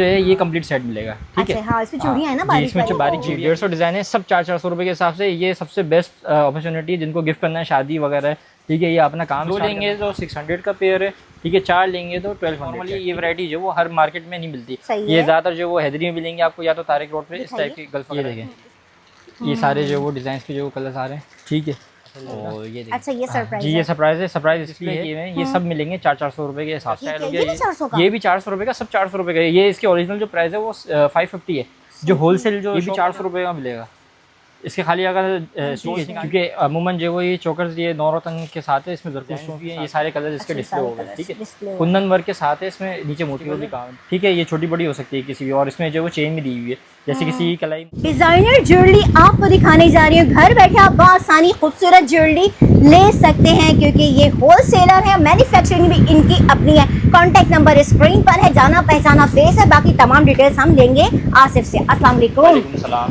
ये complete set मिलेगा, ठीक है। हाँ, इसमें चूड़ियां है ना बारीक, इसमें बारीक 150 डिज़ाइन है, सब 400 रुपये के हिसाब से। ये सबसे बेस्ट अपॉर्चुनिटी है जिनको गिफ्ट करना है, शादी वगैरह है, ठीक है। ये अपना काम दो लेंगे तो 600 का पेयर है, ठीक है। 4 लेंगे तो 1200। नॉर्मली ये वैरायटी जो वो हर मार्केट में नहीं मिलती, ये ज़्यादातर जो वो हैदरी में मिलेंगे आपको, या तो तारिक रोड पे इस टाइप की गल्फ। ये देखें, ये सारे जो वो डिज़ाइन के जो कलर्स आ रहे हैं, ठीक है। और ये अच्छा, ये सरप्राइज जी, ये सरप्राइज है। सरप्राइज इसलिए ये सब मिलेंगे 400 रुपये के हिसाब से। ये भी 400 रुपये का, सब 400 रुपये का। ये इसके ओरिजिनल जो प्राइस है वो 550 है, जो होलसेल जो ये भी 400 रुपये का मिलेगा इसके। खाली अगर क्योंकि अमूमन जो वो ये चोकर्स ये नौरतन के साथ है, इसमें जरकूश भी है, ये सारे कलर इसके डिस्प्ले हो गए, ठीक है। कुंदन वर्क के साथ है, इसमें नीचे मोती भी काम, ठीक है। ये छोटी बड़ी हो सकती है किसी भी, और इसमें जो वो चेन भी दी हुई है, जैसे किसी कलाई। डिजाइनर ज्वेलरी आपको दिखाने जा रही हूँ। घर बैठे आप बआसानी खूबसूरत ज्वेलरी ले सकते हैं, क्योंकि ये होलसेलर है, मैन्युफैक्चरिंग भी इनकी अपनी है। कॉन्टैक्ट नंबर स्क्रीन पर है, जाना पहचाना फेस है। बाकी तमाम डिटेल्स हम लेंगे आसिफ से। अस्सलाम वालेकुम।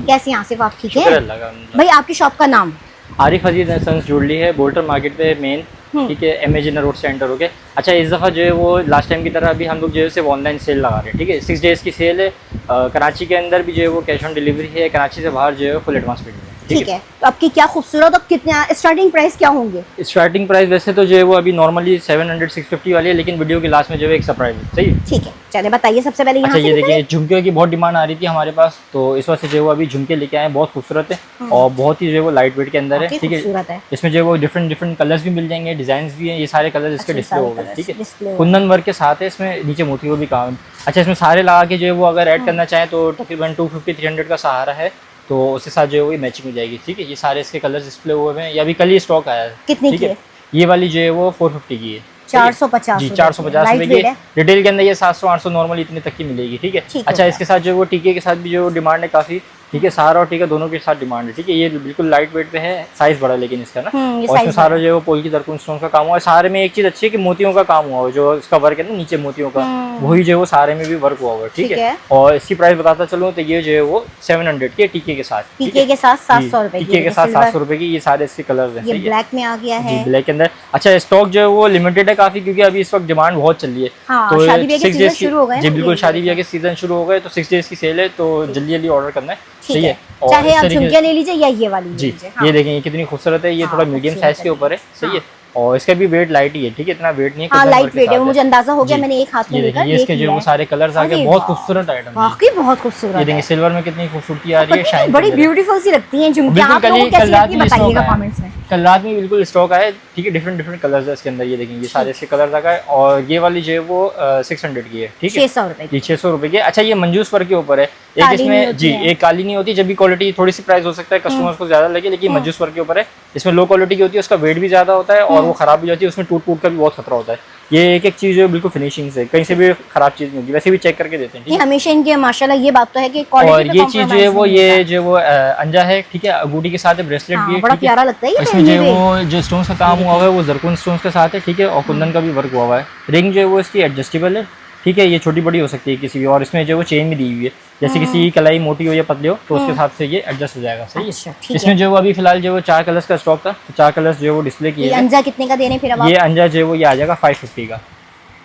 कैसे हैं आसिफ, आप ठीक है भाई? आपकी शॉप का नाम? आरिफ अजीज एंड सन्स ज्वेलरी है, बोल्टर मार्केट पे मेन, ठीक है। एमेजिन रोड से एंटर हो गए। अच्छा, इस दफ़ा जो है वो लास्ट टाइम की तरह अभी हम लोग जो है सिर्फ ऑनलाइन सेल लगा रहे हैं, ठीक है। 6 डेज़ की सेल है। कराची के अंदर भी जो है वो कैश ऑन डिलीवरी है, कराची से बाहर जो है फुल एडवांस पेमेंट है, ठीक है। तो आपकी क्या खूबसूरत, अब कितना स्टार्टिंग प्राइस क्या होंगे? स्टार्टिंग प्राइस वैसे तो जो है वो अभी नॉर्मली 700-650 वाली है, लेकिन वीडियो के लास्ट में जो है एक सरप्राइज है, सही है, ठीक है। चलिए बताइए सबसे पहले यहाँ से। ये देखिए, झुमके की बहुत डिमांड आ रही थी हमारे पास, तो इस वजह से जो है वो अभी झुमके लेके आए हैं। बहुत खूबसूरत है और बहुत ही जो है वो लाइट वेट के अंदर है, ठीक है। इसमें जो है वो डिफरेंट कलर्स भी मिल जाएंगे, डिजाइन भी हैं, ये सारे कलर इसके डिस्प्ले हो गए, ठीक है। कुंदन वर्क के साथ है, इसमें नीचे मोती भी काम। अच्छा, इसमें सारे लगा के जो है वो अगर ऐड करना चाहें तो तकरीबन 250-300 का सहारा है, तो उसके साथ जो है वो मैचिंग हो जाएगी, ठीक है। ये सारे इसके कलर डिस्प्ले हुए हैं, ये अभी कल ही स्टॉक आया है। कितने की है? ये वाली जो है वो 450 की है, 450 जी, 450 रुपए की। रिटेल के अंदर ये 700-800 नॉर्मली इतने तक की मिलेगी, ठीक है। अच्छा, इसके साथ जो वो टीके के साथ भी जो डिमांड है काफी, ठीक है। सहारा और टीका दोनों के साथ डिमांड है, ठीक है। ये बिल्कुल लाइट वेट पे है, साइज बड़ा लेकिन इसका ना, और इसमें सारा जो है वो पोल की जरकून स्टोन का काम हुआ है। सारे में एक चीज अच्छी है कि मोतियों का काम हुआ है, जो इसका वर्क है ना नीचे मोतियों का, वही जो है वो सारे में भी वर्क हुआ हुआ है, ठीक है। और इसकी प्राइस बताता चलूँ तो ये जो है वो 700 की टीके के साथ, टीके के साथ 700 रुपए, टीके के साथ 700 रुपए की। ये सारे इसके कलर हैं, ये ब्लैक में आ गया है, ब्लैक के अंदर। अच्छा, स्टॉक जो है वो लिमिटेड है काफी, क्योंकि अभी इस वक्त डिमांड बहुत चल रही है, तो 6 डेज शुरू हो गए। जी बिल्कुल, शादी ब्याह के सीजन शुरू हो गए, तो 6 डेज की सेल है, तो जल्दी जल्दी ऑर्डर करना है, सही है। चाहे आप झुमके ले लीजिए या ये वाली जी, ये देखें ये कितनी खूबसूरत है। ये थोड़ा मीडियम साइज के ऊपर है, सही है। और इसका भी वेट लाइट ही है, ठीक है, इतना वेट नहीं है, लाइट वेट है, मुझे अंदाजा हो गया, मैंने एक हाथ में लेकर ये इसके जो वो सारे कलर्स आ गए, बहुत खूबसूरत आइटम है, वाकई बहुत खूबसूरत। ये देखिए सिल्वर में कितनी खूबसूरती आ रही है, शाइन बड़ी ब्यूटीफुल सी लगती हैं झुमके। आप लोगों को कैसी लगती है बताइएगा कमेंट्स में। कल रात में बिल्कुल स्टॉक आया, ठीक है। डिफरेंट कलर्स है इसके अंदर, ये देखेंगे ये सारे इसके कलर्स आ गए। और ये वाली जो है वो 600 की है, ठीक है, 600 रुपए की, 600 रुपए की। अच्छा, ये मंजूस वर्क के ऊपर है, एक इसमें जी एक काली नहीं होती, जब भी क्वालिटी थोड़ी सी प्राइस हो सकता है कस्टमर्स को ज्यादा लगे, लेकिन मंजूस वर्क के ऊपर है। इसमें लो क्वालिटी की होती है, उसका वेट भी ज्यादा होता है और वो खराब भी जाती है, उसमें टूट का भी बहुत खतरा होता है। ये एक चीज जो बिल्कुल फिनिशिंग से कहीं से भी खराब चीज नहीं होगी, वैसे भी चेक करके देते हैं, ठीक है। हमेशा इनके माशाल्लाह ये बात तो है कि और ये चीज जो है वो ये जो वो अंजा है, ठीक है, अंगूठी के साथ ब्रेसलेट भी है, बड़ा प्यारा लगता है। इसमें जो वो जो स्टोन्स का काम हुआ है वो जरकून स्टोन्स के साथ है, ठीक है, और कुंदन का भी वर्क हुआ है। रिंग जो है वो इसकी एडजस्टेबल है, ठीक है, ये छोटी बड़ी हो सकती है किसी भी, और इसमें जो वो चेन भी दी हुई है, जैसे किसी की कलाई मोटी हो या पतली हो तो उसके हिसाब से ये एडजस्ट हो जाएगा, सही है। इसमें जो वो अभी फिलहाल जो वो 4 कलर्स का स्टॉक था, तो 4 कलर्स जो वो डिस्प्ले किए। अंजा कितने का दे रहे हैं फिर? ये अंजा जो वो ये आ जाएगा 550 का,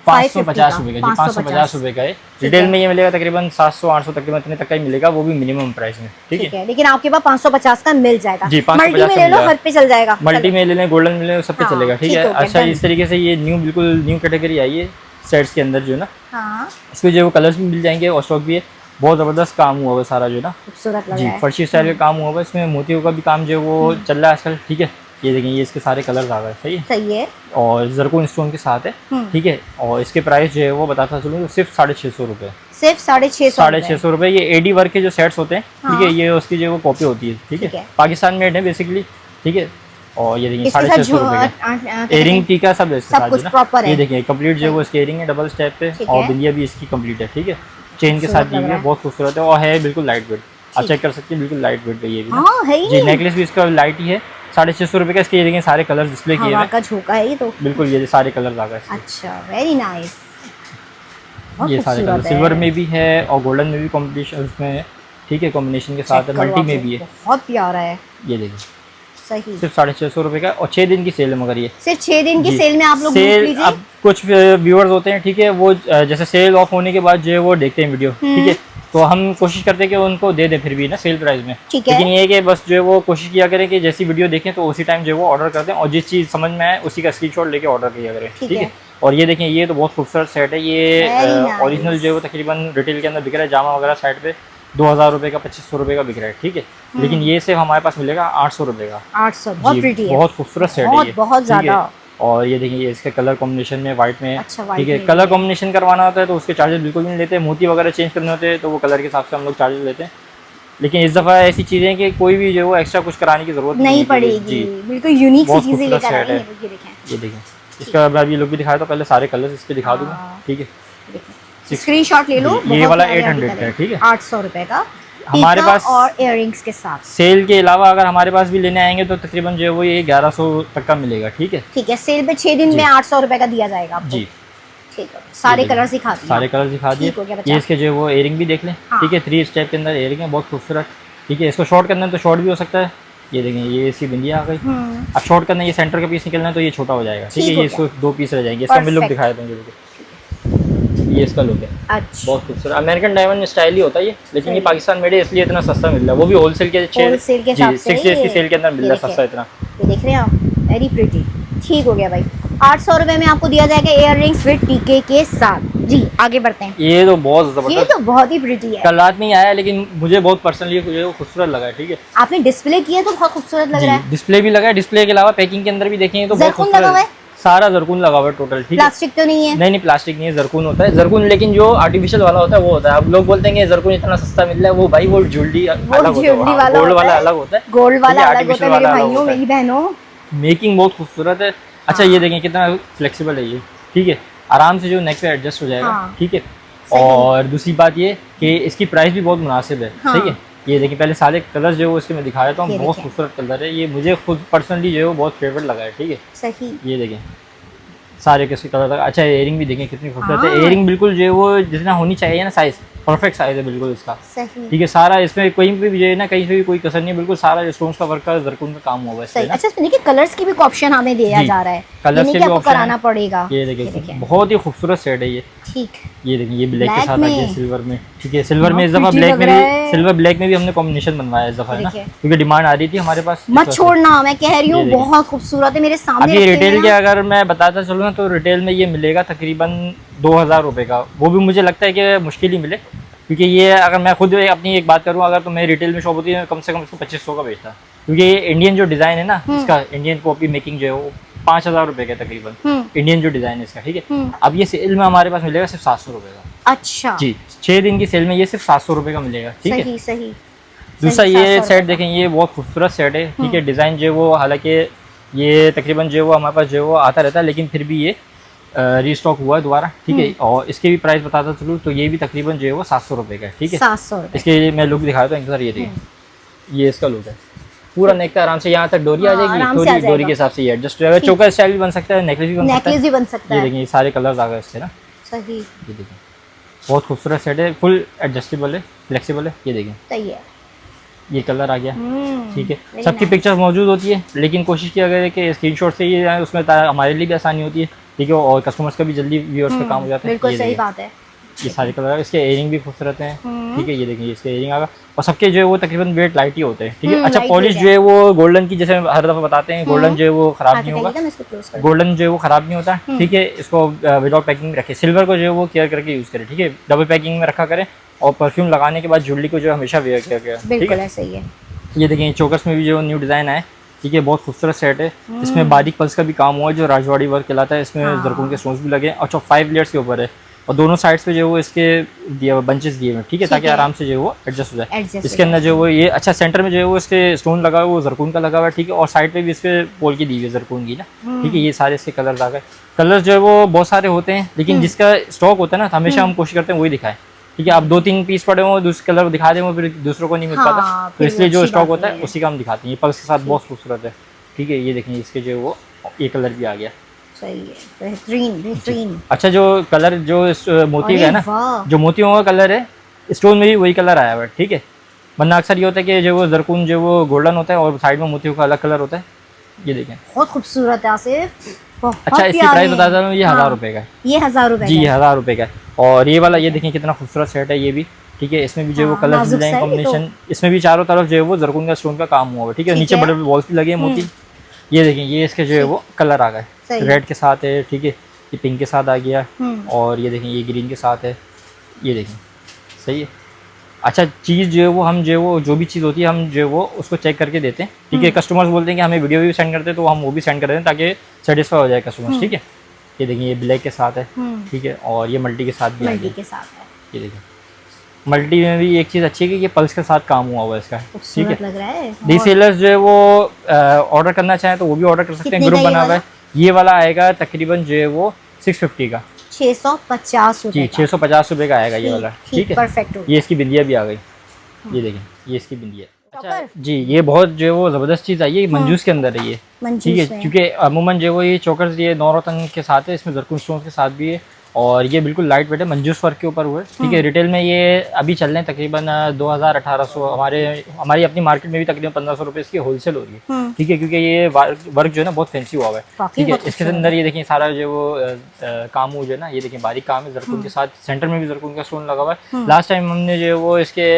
550 रुपए का, 550 रुपए का है। रिटेल में ये मिलेगा तकरीबन 700-800 तक इतने तक का ही मिलेगा, वो भी मिनिमम प्राइस में, ठीक है। लेकिन आपके पास 550 का मिल जाएगा जी, 550 में ले लो, हर पे चल जाएगा, मल्टी में ले लें, गोल्डन में ले, सब पे चलेगा, ठीक है। अच्छा, इस तरीके से ये बिल्कुल न्यू कैटेगरी आई है सेट्स के अंदर जो ना, इसमें जो वो कलर्स भी मिल जाएंगे और स्टॉक भी है। बहुत जबरदस्त काम हुआ है सारा जो ना, खूबसूरत लग जी, फर्शी स्टाइल का काम हुआ है। इसमें मोतियों का भी काम जो वो चल रहा है आजकल, ठीक है। ये देखें ये इसके सारे कलर्स आ गए, सही है, और जरकून स्टोन के साथ है, ठीक है। और इसके प्राइस जो है वो बताता चलूँ तो सिर्फ 650 रुपये, सिर्फ 650 रुपये। ये एडी वर्क के जो सेट्स होते हैं, ठीक है, ये उसकी जो वो कॉपी होती है, ठीक है, पाकिस्तान मेड है बेसिकली, ठीक है। और ये देखिए 650 रुपये का एयरिंग टीका सब कुछ प्रॉपर है। ये देखिए कंप्लीट जो वो इसकी एयरिंग है डबल स्टेप पे, और बिंदिया भी इसकी कंप्लीट है, ठीक है, चेन के साथ दी हुई है, बहुत खूबसूरत है और है बिल्कुल लाइट वेट। आप चेक कर सकते हैं, बिल्कुल लाइट वेट पे ये भी जी। नेकलेस भी इसका लाइट ही है, 650 रुपये का। इसके ये देखिए सारे कलर डिस्प्ले किए हुए हैं, झोंका है ये तो बिल्कुल, ये सारे कलर आ गए। अच्छा, वेरी नाइस। ये सारे कलर सिल्वर में भी है और गोल्डन में भी कॉम्बिनेशन उसमें है, ठीक है, कॉम्बिनेशन के साथ है, मल्टी में भी है, बहुत प्यारा है। ये देखिए सही, सिर्फ 650 रुपये का, और 6 दिन की सेल है, मगर ये सिर्फ 6 दिन की सेल में आप लोग सेल अब कुछ व्यूअर्स होते हैं, ठीक है, वो जैसे सेल ऑफ होने के बाद जो है वो देखते हैं वीडियो, ठीक है, तो हम कोशिश करते हैं कि उनको दे दें फिर भी ना सेल प्राइस में। लेकिन ये है कि बस जो है वो कोशिश किया करें कि जैसी वीडियो देखें तो उसी टाइम जो है वो ऑर्डर कर दें, और जिस चीज़ समझ में आए उसी का स्क्रीनशॉट लेके ऑर्डर किया करें, ठीक है। और ये देखें, ये तो बहुत खूबसूरत सेट है, ये ओरिजिनल जो है वो तकरीबन रिटेल के अंदर बिक रहा है, जामा वगैरह साइड पे 2000 रुपये का 2500 रुपये का बिक रहा है, ठीक है। लेकिन ये सिर्फ हमारे पास मिलेगा 800 रुपये का। 800, बहुत प्रिटी है, बहुत खूबसूरत सेट है ये, बहुत ज़्यादा। और ये देखिए, ये इसके कलर कॉम्बिनेशन में वाइट में, अच्छा, ठीक है। कलर कॉम्बिनेशन करवाना होता है तो उसके चार्जेस बिल्कुल भी नहीं लेते, मोती वगैरह चेंज करने होते हैं तो वो कलर के हिसाब से हम लोग चार्जेस लेते हैं। लेकिन इस दफ़ा ऐसी चीज़ें हैं कि कोई भी जो है वो एक्स्ट्रा कुछ कराने की ज़रूरत नहीं पड़ेगी, बिल्कुल यूनिक सी चीज़ें लेकर आए हैं। ये देखें, इसका मैं अभी लुक भी दिखाया, तो पहले सारे कलर्स इसके दिखा दूँगा, ठीक है। स्क्रीनशॉट ले लो, ये वाला 800 का है, ठीक है, 800 रुपये का हमारे पास, और इयररिंग्स के साथ। सेल के अलावा अगर हमारे पास भी लेने आएंगे तो तकरीबन जो है वो ये 1100 तक का मिलेगा, ठीक है। ठीक है, सेल पे 6 दिन में 800 रुपये का दिया जाएगा आपको, जी, ठीक है। सारे कलर दिखा दिए, सारे कलर दिखा दिए। ये इसके जो है वो इयरिंग भी देख लें, ठीक है, 3 स्टेप के अंदर इयरिंग है, बहुत खूबसूरत, ठीक है। इसको शॉर्ट करना है तो शॉर्ट भी हो सकता है, ये देखें, ये इसकी बिंदिया आ गई। अब शॉर्ट करना है, ये सेंटर का पीस निकलना है तो ये छोटा हो जाएगा, ठीक है, ये इसको 2 पीस रह जाएंगे। इसका मैं लुक दिखाया दूँगी, ये इसका लुक है। अच्छा, बहुत खूबसूरत अमेरिकन डायमंड स्टाइल ही होता है ये, लेकिन ये पाकिस्तान मेड है इसलिए इतना सस्ता मिल रहा है, वो भी होलसेल के 6 डेज की सेल के अंदर मिल रहा है सस्ता इतना। ये देख रहे हैं आप, वेरी प्रिटी, ठीक हो गया भाई। 800 रुपये में आपको दिया जाएगा इयर रिंग्स विद टीके के साथ। जी, आगे बढ़ते हैं। ये तो बहुत जबरदस्त, ये तो बहुत ही प्रिटी है, कल रात में ही आया लेकिन मुझे बहुत पर्सनली खूबसूरत लगा है, ठीक है। आपने डिस्प्ले किया तो बहुत खूबसूरत लग रहा है। डिस्प्ले भी लगा है, डिस्प्ले के अलावा पैकिंग के अंदर भी देखेंगे तो बहुत खूबसूरत है, सारा जरकून लगा हुआ है टोटल, ठीक है। प्लास्टिक तो नहीं है? नहीं, प्लास्टिक नहीं है, जरकून होता है, जरकून। लेकिन जो आर्टिफिशियल वाला होता है वो होता है, अब लोग बोलते हैं जरकून इतना सस्ता मिल रहा है, वो भाई वो ज्वेलरी अलग होता है, गोल्ड वाला अलग होता है, गोल्ड वाला अलग होता है मेरे भाइयों मेरी बहनों। मेकिंग बहुत खूबसूरत है। अच्छा, ये देखें कितना फ्लेक्सिबल है ये, ठीक है, आराम से जो नेक पे एडजस्ट हो जाएगा, ठीक है। और दूसरी बात ये कि इसकी प्राइस भी बहुत मुनासिब है, सही है। ये देखिए, पहले सारे कलर जो है उसके मैं दिखाया था, बहुत खूबसूरत कलर है, ये मुझे खुद पर्सनली जो है वो बहुत फेवरेट लगा है, ठीक है, सही। ये देखें सारे किसके कलर लगा। अच्छा, इयरिंग भी देखें कितनी खूबसूरत है, इयरिंग बिल्कुल जो है वो जितना होनी चाहिए ना साइज, परफेक्ट साइज है बिल्कुल इसका, ठीक है। सारा इसमें कहीं पे भी जो है ना, कहीं से भी कोई कसर नहीं है, बिल्कुल सारा स्टोन्स का वर्क का जरकून का काम हुआ है इसमें। अच्छा, इसमें देखिए कलर्स की भी ऑप्शन हमें दिया जा रहा है, कलर्स के भी ऑप्शन कराना पड़ेगा। ये देखिए बहुत ही खूबसूरत सेट है ये, ठीक। ये देखिए, ये ब्लैक के साथ आ गया सिल्वर में, ठीक है। सिल्वर में इस दफा ब्लैक में भी, सिल्वर ब्लैक में भी हमने कॉम्बिनेशन बनवाया इस दफा, है ना, क्योंकि डिमांड आ रही थी हमारे पास। मत छोड़ना, मैं कह रही हूँ बहुत खूबसूरत है, मेरे सामने। अभी रिटेल के अगर मैं बताता चलूँ ना तो रिटेल में ये मिलेगा तकरीबन 2000 रुपये का, वो भी मुझे लगता है कि मुश्किल ही मिले, क्योंकि ये अगर मैं खुद अपनी एक बात करूँ, अगर तो मेरी रिटेल में शॉप होती है कम से कम इसको 2500 का बेचता, क्योंकि ये इंडियन जो डिज़ाइन है ना इसका, इंडियन कॉपी मेकिंग जो है वो 5000 रुपये का तकरीबन, इंडियन जो डिज़ाइन है इसका, ठीक है। अब ये सेल में हमारे पास मिलेगा सिर्फ 700 रुपये का। अच्छा जी, 6 दिन की सेल में ये सिर्फ 700 रुपये का मिलेगा, ठीक है, सही। दूसरा ये सेट देखें, ये बहुत खूबसूरत सेट है, ठीक है। डिज़ाइन जो है वो, हालांकि ये तकरीबन जो है वो हमारे पास जो है वो आता रहता है, लेकिन फिर भी ये रीस्टॉक हुआ है दोबारा, ठीक है। और इसके भी प्राइस बताता चलूँ तो ये भी तकरीबन जो है वो 700 रुपये का है, ठीक है, 700। इसके लिए मैं लुक दिखाया था एक बार, ये देखिए, ये इसका लुक है, पूरा नेक का आराम से यहाँ तक डोरी आ जाएगी, थोड़ी डोरी के हिसाब से ये एडजस्ट हो जाएगा, चोकर स्टाइल भी बन सकता है, नेकलेस भी बन सकता है। ये देखिए, ये सारे कलर्स आ गए इसके ना, सही। ये देखिए, बहुत खूबसूरत सेट है, फुल एडजस्टेबल है, फ्लेक्सिबल है। ये देखिए, सही है, ये कलर आ गया, ठीक है। सबकी पिक्चर्स मौजूद होती है, लेकिन कोशिश किया गया है कि स्क्रीनशॉट से ये उसमें हमारे लिए भी आसानी होती है, ठीक है, और कस्टमर्स का भी जल्दी व्यूअर्स का काम हो जाता है। बिल्कुल सही बात है। ये सारे कलर, इसके इयरिंग भी खूबसूरत हैं, ठीक है। ये देखिए, इसके इयरिंग आगा, और सबके जो है वो तकरीबन वेट लाइट ही होते हैं, ठीक है। अच्छा, पॉलिश जो है वो गोल्डन की, जैसे हर दफ़ा बताते हैं, गोल्डन जो है वो खराब नहीं होगा, गोल्डन जो है वो खराब नहीं होता, ठीक है। इसको विदाउट पैकिंग में रखें, सिल्वर को जो है वो केयर करके यूज़ करें, ठीक है, डबल पैकिंग में रखा करें, और परफ्यूम लगाने के बाद ज्वेलरी को जो है हमेशा वेयर किया गया, ठीक है, सही है। ये देखिए, चोकर्स में भी जो न्यू डिज़ाइन आए, ठीक है, बहुत खूबसूरत सेट है, इसमें बारीक पल्स का भी काम हुआ है जो राजवाड़ी वर्क कहलाता है, इसमें जरकून के स्टोन्स भी लगे हैं, और 5 लेयर्स के ऊपर है, और दोनों साइड्स पे जो है वो इसके दिए बंचेस दिए हुए, ठीक है, ताकि आराम से जो है वो एडजस्ट हो जाए। इसके अंदर जो वो ये, अच्छा, सेंटर में जो है वो इसके स्टोन लगा हुआ है, वो जरकून का लगा हुआ है, ठीक है, और साइड पे भी इसके पोल की दी हुई है जरकून की ना, ठीक है। ये सारे इसके कलर्स आ गए, कलर्स जो है वो बहुत सारे होते हैं, लेकिन जिसका स्टॉक होता है ना, हमेशा हम कोशिश करते हैं वही दिखाएं, ठीक है। आप 2-3 पीस पड़े हो, दूसरे कलर दिखा दें, वो फिर दूसरों को नहीं मिल पाता, तो इसलिए जो स्टॉक होता है उसी का हम दिखाते हैं। ये पल्स के साथ बहुत खूबसूरत है, ठीक है। ये देखिए, इसके जो वो ये कलर भी आ गया, सही है, बेहतरीन। अच्छा, जो कलर जो मोती का है ना, जो मोतियों का कलर है, स्टोन में भी वही कलर आया हुआ है, ठीक है। वरना अक्सर ये होता है कि जो वो जरकून जो वो गोल्डन होता है और साइड में मोतियों का अलग कलर होता है। ये देखें, बहुत खूबसूरत है आसिफ, अच्छा इसकी प्राइस बता रहा हूँ, ये 1000 रुपए का है। ये 1000 रुपए जी, 1000 रुपए का है। और ये वाला ये देखिए कितना खूबसूरत सेट है ये भी, ठीक है। इसमें भी जो वो कलर डिजाइन कॉम्बिनेशन, इसमें भी चारों तरफ जो है वो जरकुन का स्टोन का काम हुआ है, ठीक है। नीचे बड़े बड़े वॉल्स भी लगे हैं मोती। ये देखिए ये इसके जो है वो कलर आ गए, रेड के साथ है, ठीक है। ये पिंक के साथ आ गया, और ये देखें ये ग्रीन के साथ है, ये देखें सही है। अच्छा चीज़ जो है वो हम जो भी चीज़ होती है हम जो है वो उसको चेक करके देते हैं, ठीक है। कस्टमर्स बोलते हैं कि हमें वीडियो भी सेंड करते हैं, तो हम वो भी सेंड कर देते हैं ताकि सेटिस्फाई हो जाए कस्टमर्स, ठीक है। ये देखिए ये ब्लैक के साथ है, ठीक है। और ये मल्टी के साथ भी है, ये देखिए मल्टी में भी एक चीज़ अच्छी है कि ये पल्स के साथ काम हुआ हुआ है इसका, ठीक है। लग रहा है। रीसेलर्स जो है वो ऑर्डर करना चाहें तो वो भी ऑर्डर कर सकते हैं, ग्रुप बना हुआ है। ये वाला आएगा तकरीबन जो है वो 650 का, 650 रुपए। जी 650 रुपए का आएगा ये वाला, ठीक है। परफेक्ट। ये इसकी बिंदिया भी आ गई, ये देखें ये इसकी बिंदिया। अच्छा जी, ये बहुत जो है वो ज़बरदस्त चीज़ आई है, मंजूस के अंदर है ये, ठीक है। क्योंकि अमूमन जो है वो ये चोकर्स ये नौरतन के साथ है, इसमें जरकुन स्टोन्स के साथ भी है, और ये बिल्कुल लाइट वेट है, मंजूस वर्क के ऊपर हुए, ठीक है। रिटेल में ये अभी चल रहे हैं तकरीबन 2000-1800, हमारी अपनी मार्केट में भी तकरीबन 1500 रुपये इसकी होलसेल हो रही है, ठीक है। क्योंकि ये वर्क जो है ना बहुत फैंसी हुआ है, ठीक है। इसके अंदर ये देखिए सारा जो वो काम जो है ना, ये देखिए बारीक काम है, जरकुन के साथ सेंटर में भी जरकुन का स्टोन लगा हुआ है। लास्ट टाइम हमने जो वो इसके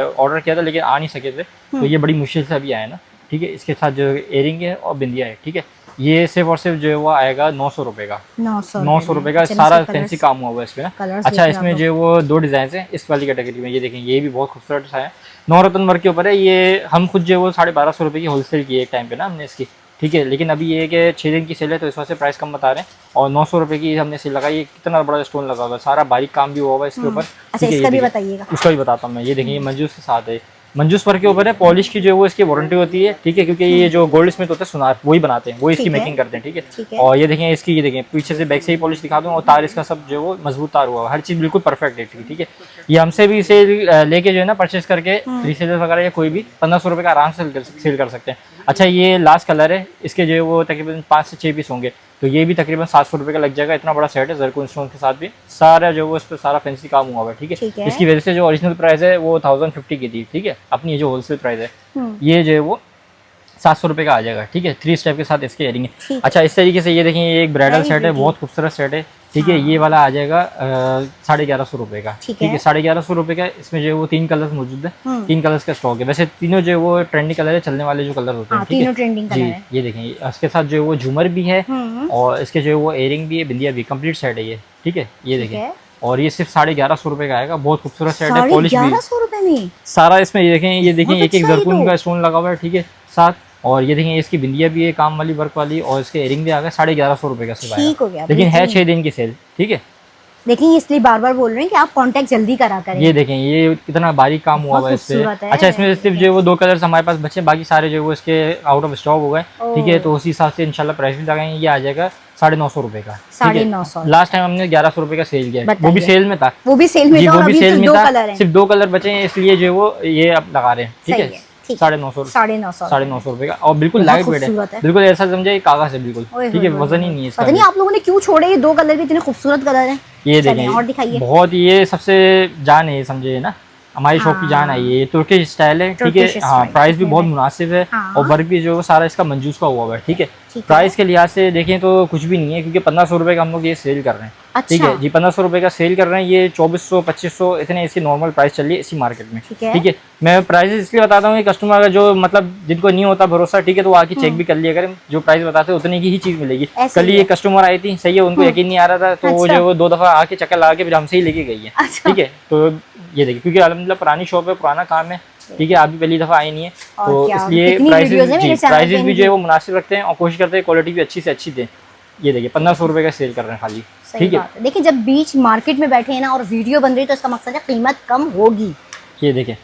ऑर्डर किया था लेकिन आ नहीं सके थे, तो ये बड़ी मुश्किल से अभी आया ना, ठीक है। इसके साथ जो एयरिंग है और बिंदिया है, ठीक है। ये सिर्फ और सिर्फ जो है वो आएगा 900 रुपए का, 900 रुपए का, सारा फैंसी काम हुआ हुआ है इसमें ना। अच्छा इसमें जो है वो 2 डिज़ाइन है इस वाली कैटेगरी में, ये देखें ये भी बहुत खूबसूरत सा है, नौरत्न वर्क के ऊपर है। ये हम खुद जो है वो 1250 रुपए की होलसेल की एक टाइम पे ना हमने इसकी, ठीक है। लेकिन अभी ये कि 6 दिन की सेल है तो इस वजह से प्राइस कम बता रहे हैं, और 900 रुपए की हमने सेल लगाई। ये कितना बड़ा स्टोन लगा हुआ है, सारा बारीक काम भी हुआ हुआ है इसके ऊपर। अच्छा इसका भी बताइएगा। उसका भी बताता हूँ मैं, ये देखिए ये मंजूस के साथ है, मंजूस वर्क के ऊपर है। पॉलिश की जो है वो इसकी वारंटी होती है, ठीक है। क्योंकि ये जो गोल्ड स्मिथ होता है सुनार वही बनाते हैं, वो इसकी मेकिंग करते हैं, ठीक है। और ये देखें इसकी, ये देखें पीछे से बैक से ही पॉलिश दिखा दूँ, और तार इसका सब जो वो मजबूत तार हुआ है, हर चीज़ बिल्कुल परफेक्ट है, ठीक है। ये हमसे भी इसे लेके जो है ना परचेस करके रीसेलर वगैरह या कोई भी 1500 रुपये का आराम से सेल कर सकते हैं। अच्छा ये लास्ट कलर है, इसके जो है वो तकरीबन 5 से 6 पीस होंगे, तो ये भी तकरीबन 700 रुपये का लग जाएगा। इतना बड़ा सेट है जरकुन स्टोन के साथ भी, सारा जो वो इस पर सारा फैंसी काम हुआ है, ठीक है। इसकी वजह से जो ओरिजिनल प्राइस है वो 1050 की थी, ठीक है। अपनी जो होलसेल प्राइस है ये जो है वो 700 रुपये का आ जाएगा, ठीक है। 3 स्टेप के साथ इसके इयरिंग है। अच्छा इस तरीके से ये देखें ये एक ब्राइडल सेट है, बहुत खूबसूरत सेट है, ठीक है। ये वाला आ जाएगा 1150 रुपये का, ठीक है। 1150 रुपये का, इसमें जो है वो 3 कलर्स मौजूद है, 3 कलर्स का स्टॉक है। वैसे तीनों जो है वो ट्रेंडिंग कलर है, चलने वाले जो कलर होते हैं, ठीक है जी। ये देखें इसके साथ जो है वो झूमर भी है, और इसके जो है वो इयरिंग भी है, बिंदिया भी, कंप्लीट सेट है ये, ठीक है। ये देखें, और ये सिर्फ 1150 रुपये का आएगा, बहुत खूबसूरत सेट है, पॉलिश भी सारा इसमें। ये देखें एक एक जरकुन का स्टोन लगा हुआ है, ठीक है साथ। और ये देखें इसकी बिंदिया भी है काम वाली वर्क वाली, और इसके इयरिंग भी आ गए 1150 रुपये का सिर्फ, लेकिन है 6 दिन की सेल, ठीक है। देखिए इसलिए बार बार बोल रहे हैं कि आप कांटेक्ट जल्दी करा करें। ये देखें ये कितना बारीक काम हुआ हुआ है इस पे। अच्छा इसमें सिर्फ जो है वो 2 कलर्स हमारे पास बचे, बाकी सारे जो है वो इसके आउट ऑफ स्टॉक हो गए, ठीक है। तो उसी हिसाब से इंशाल्लाह प्राइस भी लगाएंगे। ये आ जाएगा 950 रुपये का, 950। लास्ट टाइम हमने 1100 रुपये का सेल किया, वो भी सेल में था, वो भी सेल में था, सिर्फ 2 कलर बचे हैं, इसलिए जो है वो ये अब लगा रहे हैं, ठीक है। 950 रुपये का, और बिल्कुल लाइट वेट है, बिल्कुल ऐसा समझे कागज है बिल्कुल, ठीक है। वजन ही नहीं है इसका। पता नहीं आप लोगों ने क्यों छोड़े, ये 2 कलर भी इतने खूबसूरत कलर हैं। ये देखें और दिखाइए, बहुत ये सबसे जान है, समझे ना हमारी शॉप की जान आई है। ये तुर्किश स्टाइल है, ठीक है। हाँ प्राइस भी बहुत मुनासिब है, और वर्क भी जो है सारा इसका मंजूस का हुआ है, ठीक है। प्राइस के लिहाज से देखें तो कुछ भी नहीं है, क्योंकि 1500 रुपये का हम लोग ये सेल कर रहे हैं, ठीक है जी। 1500 रुपये का सेल कर रहे हैं, ये 2400-2500 इतने इसकी नॉर्मल प्राइस चल रही है इसी मार्केट में, ठीक है। मैं प्राइस इसलिए बताता हूँ कि कस्टमर का जो मतलब जिनको नहीं होता भरोसा, ठीक है, तो वो आके चेक भी कर लिया करें, जो प्राइस बताते हैं उतने की ही चीज़ मिलेगी। कल ये कस्टमर आई थी, सही है, उनको यकीन नहीं आ रहा था, तो वो जो 2 दफ़ा आके चक्कर लगा के फिर हमसे ही लेके गई है, ठीक है। तो ये देखिए, क्योंकि अल्हम्दुलिल्लाह पुरानी शॉप है, पुराना काम है, ठीक है। आप भी पहली दफ़ा आई नहीं है, तो इसलिए प्राइसेस भी जो है वो मुनासिब रखते हैं, और कोशिश करते हैं क्वालिटी भी अच्छी से अच्छी दें। ये देखिए 1500 रुपये का सेल कर रहे हैं खाली, ठीक है। देखिए जब बीच मार्केट में बैठे हैं ना और वीडियो बन रही है, तो इसका मकसद है कीमत कम होगी। ये देखें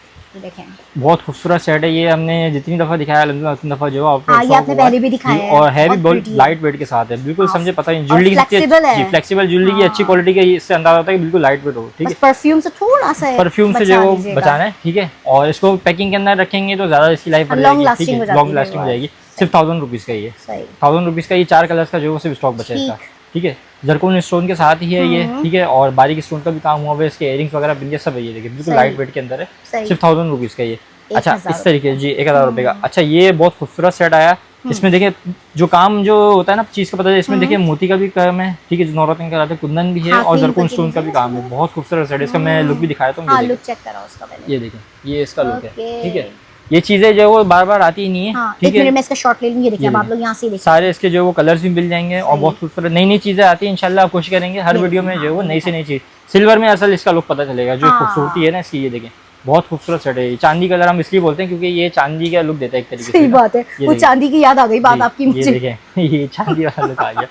बहुत खूबसूरत सेट है, ये हमने जितनी दफ़ा दिखाया अल्हम्दुलिल्लाह उतनी दफ़ा जो आपने पहले भी दिखाया है, और है भी बहुत लाइट वेट के साथ है, बिल्कुल समझे पता नहीं ज्वेलरी की फ्लेक्सिबल ज्वेलरी की अच्छी क्वालिटी का, इससे अंदाजा होता है कि बिल्कुल लाइट वेट हो, ठीक है। परफ्यूम से थोड़ा सा परफ्यूम से जो बचाना है, ठीक है। और इसको पैकिंग के अंदर रखेंगे तो ज़्यादा इसकी लाइफ लॉन्ग लास्टिंग हो जाएगी। सिर्फ 1000 रुपीज़ का ये, 1000 रुपीज़ का ये 4 कलर्स का जो सिर्फ स्टॉक बचा है, ठीक है। जरकुन स्टोन के साथ ही है ये, ठीक है। और बारीक स्टोन का भी काम हुआ है, इसके इयरिंग्स वगैरह बिंदिया सब है, ये देखिए बिल्कुल लाइट वेट के अंदर है, सिर्फ 1000 रुपीज़ का ये। अच्छा इस तरीके जी 1000 रुपये का। अच्छा ये बहुत खूबसूरत सेट आया, इसमें देखिए जो काम जो होता है ना चीज का पता है, इसमें देखिए मोती का भी काम है, ठीक है, जो नौरतन कराते हैं, कुंदन भी है और जरकुन स्टोन का भी काम है। बहुत खूबसूरत सेट है, इसका मैं लुक भी दिखाया था। लुक चेक कराओ उसका पहले। ये देखिए, ये इसका लुक है, ठीक है। ये चीजें जो वो बार बार आती ही नहीं है, ठीक है। मैं इसका शॉट ले लूंगी, देखिए आप लोग यहाँ से देखिए, सारे इसके जो वो कलर्स भी मिल जाएंगे और बहुत खूबसूरत नई नई चीजें आती है। इंशाल्लाह आप कोशिश करेंगे हर वीडियो में जो है वो नई से नई चीज। सिल्वर में असल इसका लुक पता चलेगा, जो खूबसूरती है ना इसकी। ये देखें, बहुत खूबसूरत सेट है। चांदी कलर हम इसलिए बोलते हैं क्योंकि ये चांदी का लुक देता है एक तरीके से। सही बात है, वो चांदी की याद आ गई बात आपकी मुझे। ये देखें, ये चांदी वाला लुक आ गया।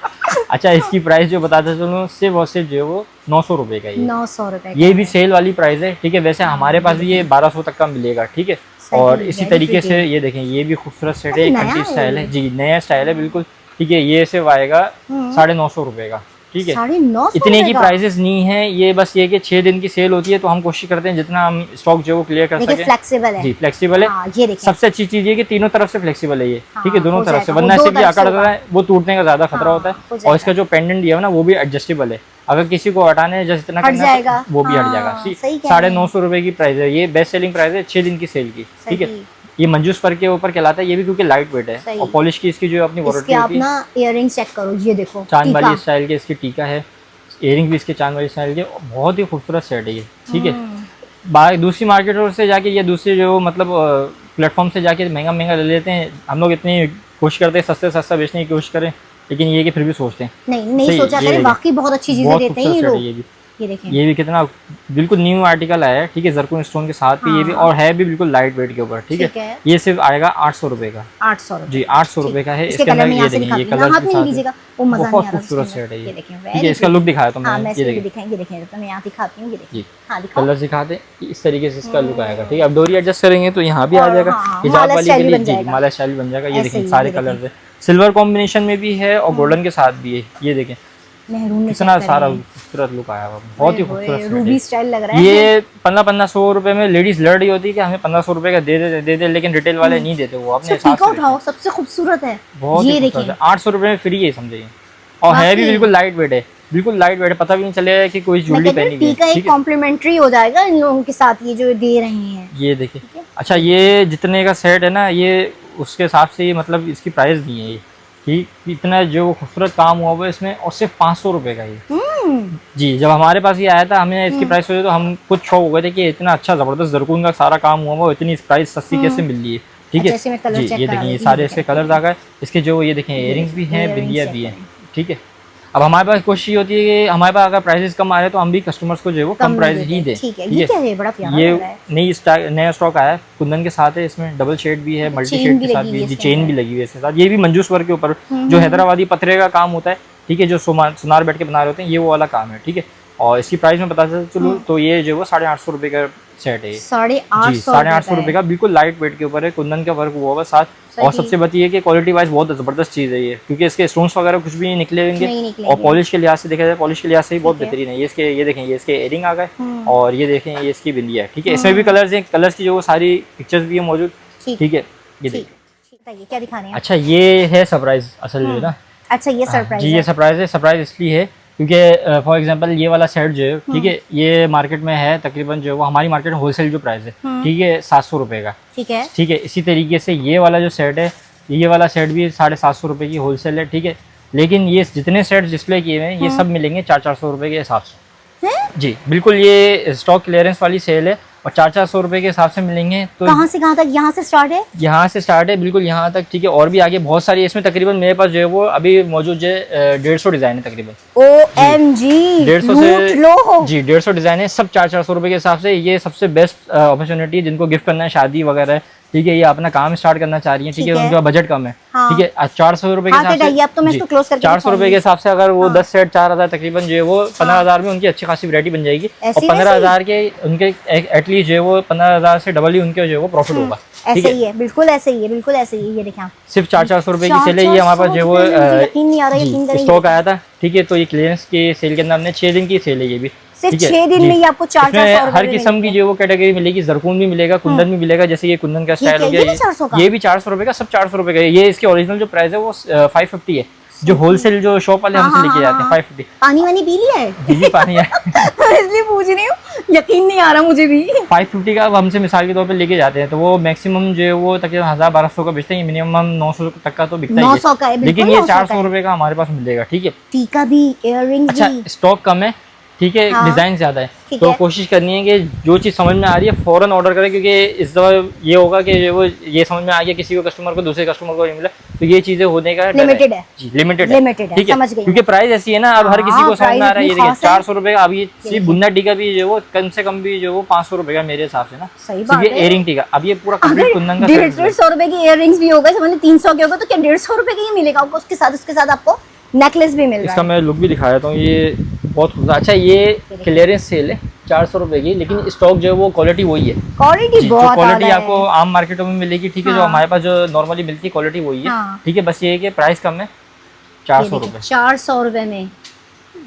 अच्छा, इसकी प्राइस जो बताते चलो सिर्फ और सिर्फ जो है वो 900 रुपए का। 900 रुपए, ये भी सेल वाली प्राइस है, ठीक है। वैसे हमारे पास भी ये 1200 तक का मिलेगा, ठीक है। और इसी तरीके से ये देखें, ये भी खूबसूरत सेट है, कंट्री स्टाइल है जी, नया स्टाइल है बिल्कुल, ठीक है। ये सिर्फ आएगा 950 रुपए का, ठीक है। 950 इतने की प्राइसेस नहीं है ये, बस ये कि 6 दिन की सेल होती है तो हम कोशिश करते हैं जितना हम स्टॉक जो वो क्लियर कर सके। फ्लेक्सिबल है जी, फ्लेक्सिबल है। ये सबसे अच्छी चीज ये कि तीनों तरफ से फ्लेक्सिबल है ये, ठीक है, दोनों तरफ से, वरना ऐसे भी आकर आता है वो टूटने का ज्यादा खतरा होता है। और इसका जो पेंडेंट दिया है ना वो भी एडजस्टेबल है, अगर किसी को हटाने जैसे इतना करना है वो भी हट जाएगा। 950 रुपए की प्राइस है, ये बेस्ट सेलिंग प्राइस है 6 दिन की सेल की, ठीक है। ये मंजूस पर के ऊपर कहलाता है, ये भी क्योंकि लाइट वेट है और पॉलिश की इसकी जो अपनी वारंटी होती है। आप ना इयररिंग चेक करो, ये देखो चांद वाली स्टाइल के इसकी टीका है, इयरिंग भी इसके चांद वाली स्टाइल के, बहुत ही खूबसूरत सेट है ये, ठीक है। दूसरी मार्केटों से जाके या दूसरे जो मतलब प्लेटफॉर्म से जाके महंगा महंगा ले लेते हैं हम लोग, इतनी कोशिश करते हैं सस्ते सस्ता बेचने की कोशिश करें, लेकिन ये कि फिर भी सोचते हैं नहीं सोचा करें, बाकी बहुत अच्छी चीजें देते हैं ये लोग। ये भी कितना बिल्कुल न्यू आर्टिकल आया है, ठीक है, जरकुन स्टोन के साथ भी ये भी, और है भी बिल्कुल लाइट वेट के ऊपर, ठीक है। ये सिर्फ आएगा 800 रुपए का। 800 जी, 800 रुपए का है। इसके अंदर ये देखिए, ये कलर बहुत खूबसूरत सेट है ये, ठीक है। इसका लुक दिखाया तो मैं, ये देखिए तो मैं यहाँ दिखाती हूँ, ये देखिए, हाँ कलर दिखाते हैं, इस तरीके से इसका लुक आएगा, ठीक है। अब डोरी एडजस्ट करेंगे तो यहाँ भी आ जाएगा, हिजाब वाली के लिए माला स्टाइल बन जाएगा। ये देखिए सारे कलर है, सिल्वर कॉम्बिनेशन में भी है और गोल्डन के साथ भी है। ये देखें कितना सारा खूबसूरत लुक आया हुआ, बहुत ही खूबसूरत रूबी स्टाइल लग रहा है। ये 1500 रुपए में लेडीज लड़ रही होती है कि हमें 1500 रुपए का दे दे, लेकिन रिटेल वाले नहीं देते, वो अपने हिसाब से उठाओ। सबसे खूबसूरत है, बहुत ही खूबसूरत है। 800 रुपए में फ्री है समझिए, और है भी बिल्कुल लाइट वेट है, बिल्कुल लाइट वेट है, पता भी नहीं चलेगा कि कोई ज्वेलरी पहनी हुई है। एक कॉम्प्लीमेंटरी हो जाएगा इन लोगों के साथ ये जो दे रहे हैं। ये देखिए, अच्छा ये जितने का सेट है ना, ये उसके हिसाब से ये मतलब इसकी प्राइस नहीं है ये, ठीक, इतना जो खूबसूरत काम हुआ हुआ इसमें, और सिर्फ 500 रुपए का ये। जी, जब हमारे पास ये आया था हमें इसकी प्राइस सोची तो हम कुछ शौक हो गए थे कि इतना अच्छा जबरदस्त जरकुन का सारा काम हुआ हुआ, इतनी प्राइस सस्ती कैसे मिल रही है, ठीक है जी। ये देखिए, ये सारे इसके कलर आ गए, इसके जो ये देखें इयरिंग्स भी हैं, बिंदिया भी हैं, ठीक है। अब हमारे पास कोशिश ये होती है कि हमारे पास अगर प्राइसेस कम आ रहे हैं तो हम भी कस्टमर्स को जो है वो कम प्राइस ही दें, ठीक है। ये नया स्टॉक आया है, कुंदन के साथ है, इसमें डबल शेड भी है, मल्टी शेड के साथ भी, चेन भी लगी हुई है इसके साथ। ये भी मंजूस वर्क के ऊपर जो हैदराबादी पत्थरे का काम होता है, ठीक है, जो सुनार बैठ के बना रहे होते हैं, ये वो वाला काम है, ठीक है। और इसकी प्राइस में पता चलो तो ये जो है वो 850 रुपए का सेट है, 850 रुपए का, बिल्कुल लाइट वेट के ऊपर है, कुंदन का वर्क हुआ हुआ साथ। और सबसे बात ये है कि क्वालिटी वाइज बहुत जबरदस्त चीज है ये, क्योंकि इसके स्टोन्स वगैरह कुछ भी नहीं निकलेंगे, और पॉलिश के लिहाज से देखा जाए, पॉलिश के लिहाज से भी बहुत बेहतरीन है। ये इसके, ये देखें, ये इसके इयरिंग आ गए, और ये देखें ये इसकी बिंदिया है, ठीक है। इसमें भी कलर्स हैं, कलर्स की जो सारी पिक्चर्स भी है मौजूद, ठीक है। ये देखिए, क्या दिखाने हैं? अच्छा, ये है सरप्राइज असल जो है ना। अच्छा, ये सरप्राइज जी, ये सरप्राइज है। सरप्राइज इसलिए है क्योंकि फॉर एग्जांपल ये वाला सेट जो है, ठीक है, ये मार्केट में है तकरीबन जो है वो हमारी मार्केट में होलसेल जो प्राइस है, ठीक है, 700 रुपए का, ठीक है। इसी तरीके से ये वाला जो सेट है, ये वाला सेट भी 750 रुपए की होलसेल है, ठीक है। लेकिन ये जितने सेट डिस्प्ले किए हुए हैं ये सब मिलेंगे 400 रुपए के हिसाब से। जी बिल्कुल, ये स्टॉक क्लियरेंस वाली सेल है और 400 रुपए के हिसाब से मिलेंगे। तो कहाँ से कहाँ तक? यहाँ से स्टार्ट है, यहाँ से स्टार्ट है बिल्कुल यहाँ तक, ठीक है। और भी आगे बहुत सारी इसमें तकरीबन मेरे पास जो है वो अभी मौजूद जो है 150 डिजाइन है तकरीबन। OMG, 150 से जी 150 डिजाइन है, सब 400 रुपए के हिसाब से। ये सबसे बेस्ट अपॉर्चुनिटी जिनको गिफ्ट करना है, शादी वगैरह, ठीक है, ये अपना काम स्टार्ट करना चाह रही है, ठीक है, उनका बजट कम है, ठीक है। 400 रुपए के हिसाब से 400 रुपए के हिसाब से अगर वो 10 सेट 4000 तकरीबन जो है वो 15,000 में उनकी अच्छी खासी वैरायटी बन जाएगी, और 15,000 के उनके एटलीस्ट जो है वो 15,000 से डबल ही उनके जो है वो प्रॉफिट होगा। ऐसे ही है, बिल्कुल ऐसे ही है, बिल्कुल ऐसे ही है। ये देखें, सिर्फ 400 रुपए की सेल है। ये हमारे पास जो वो स्टॉक आया था, ठीक है, तो ये क्लियरेंस की सेल के अंदर हमने 6 दिन की सेल है, ये भी सिर्फ 6 दिन में ही आपको 400 हर किस्म की जो वो कैटेगरी मिलेगी, जरकुन भी मिलेगा, कुंदन भी मिलेगा, जैसे ये कुंदन का स्टाइल हो गया, ये भी 400 रुपए का, सब 400 रुपए का। ये इसके ओरिजिनल जो प्राइस है वो 550 है, जो होलसेल जो शॉप वाले हमसे लेके जाते हैं 550। पानी वानी पी लिया है? जी पानी है इसलिए पूछ रही हूँ, यकीन नहीं आ रहा मुझे भी। 550 का अब हमसे मिसाल के तौर पे लेके जाते हैं तो वो मैक्सिमम जो है वो तकरीबन 1000-1200 का बेचते हैं, मिनिमम 900 तक का तो बिकता है 900 का है, लेकिन बिल्कुल ये 900 400 रुपए का हमारे पास मिलेगा। ठीक है, टीका भी, इयररिंग्स अच्छा भी। स्टॉक कम है, ठीक है, हाँ, डिजाइन ज्यादा है, ठीक तो है। कोशिश करनी है कि जो चीज समझ में आ रही है फौरन ऑर्डर करें, क्योंकि इस दफा ये होगा कि वो ये समझ में आ गया किसी को कस्टमर को दूसरे कस्टमर को नहीं मिला, तो ये चीजें होने का लिमिटेड है जी, लिमिटेड लिमिटेड है, ठीक है, समझ गई क्योंकि प्राइस ऐसी है ना, अब हर किसी को समझ में आ रहा है। ये देखिए प्राइस इतनी 400 रुपए का, अब ये सिर्फ बुन्ना टीका भी जो वो कम से कम भी जो वो 500 रुपए का मेरे हिसाब से ना, सही सिर्फ बात ये है। इयरिंग टीका। अब ये पूरा कंप्लीट कुंदन का set 150 रुपए की इयररिंग्स भी हो गए, समझ लो 300 के हो गए, तो क्या 150 रुपए की ही मिलेगा आपको? उसके साथ आपको नेकलेस भी मिल रहा इसका है। मैं लुक भी दिखा देता हूँ, ये बहुत खूबसूरत। अच्छा ये क्लियरेंस सेल है 400 रुपए की, लेकिन स्टॉक जो है वो क्वालिटी वही है, क्वालिटी बहुत क्वालिटी आला आपको है। आम मार्केटों में मिलेगी, ठीक है, जो हाँ। हमारे पास जो नॉर्मली मिलती है क्वालिटी वही है, हाँ। ठीक है, बस ये है कि प्राइस कम है 400 रुपए। 400 रुपए में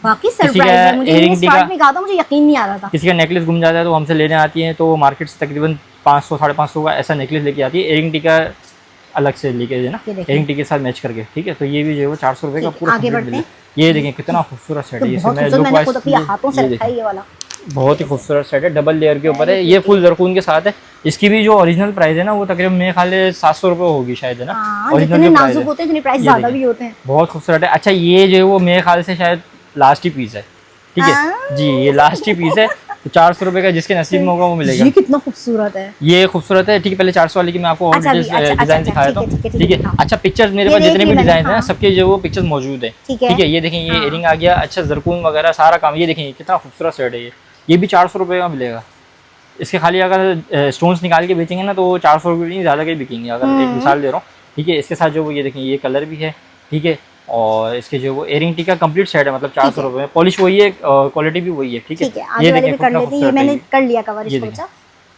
बाकी किसी सरप्राइज का है। मुझे earring स्टार्ट टीका- में कहा था, मुझे यकीन नहीं आ रहा था। किसी का नेकलेस गुम जाता है तो हमसे लेने आती है, तो वो मार्केट से तकरीबन 500-550 का ऐसा नेकलेस लेके आती है, इयरिंग टीका अलग से लेके है ना, ये देखिए। इयरिंग टीके के साथ मैच करके, ठीक है, तो ये भी जो है वो 400 रुपए का ठीक है, पूरा आगे complete बढ़ते बिल है। ये देखें कितना खूबसूरत सेट तो है, ये बहुत मैं खूबसूरत, लुक मैंने वाइज खुद अपने हाथों से रखा है ये वाला। बहुत ही खूबसूरत सेट है, डबल लेयर के ऊपर है, ये फुल जरकून के साथ है। इसकी भी जो ओरिजिनल प्राइस है ना वो तकरीबन मेरे ख्याल से 700 रुपए होगी शायद, है ना, हाँ, ओरिजिनल जितने जो प्राइस नाजुक है। होते हैं इतने प्राइस ये ज्यादा देखिए। भी होते हैं। बहुत खूबसूरत है। अच्छा ये जो है वो मेरे ख्याल से शायद लास्ट ही पीस है, ठीक है हाँ। जी, ये लास्ट ही पीस है, तो 400 रुपए का जिसके नसीब में होगा वो मिलेगा। ये कितना खूबसूरत है। ये खूबसूरत है, ठीक है, पहले 400 वाले की मैं आपको और अच्छा, डिटेल्स अच्छा, डिजाइन अच्छा, दिखाया था, ठीक है, ठीक है। हाँ। अच्छा पिक्चर्स मेरे ये पास जितने देख भी ली डिजाइन मैंने, हैं हाँ। सबके जो वो पिक्चर्स मौजूद है, ठीक है। ठीक है, ये देखें, ये हाँ। इयरिंग आ गया, अच्छा जरकून वगैरह सारा काम, ये देखें कितना खूबसूरत सेट है। ये भी 400 रुपए का मिलेगा। इसके खाली अगर स्टोन्स निकाल के बेचेंगे ना तो 400 रुपये नहीं, ज़्यादा के बिकेंगे, अगर एक मिसाल दे रहा हूँ, ठीक है। इसके साथ जो वो ये देखें ये कलर भी है, ठीक है, और इसके जो वो इयरिंग टीका कंप्लीट सेट है, मतलब 400 रुपये में, पॉलिश वही है, क्वालिटी भी वही है, ठीक है। ठीक है, आगे वाले भी कर लेते हैं, ये मैंने कर लिया कवर ये इसको। देखिए, अच्छा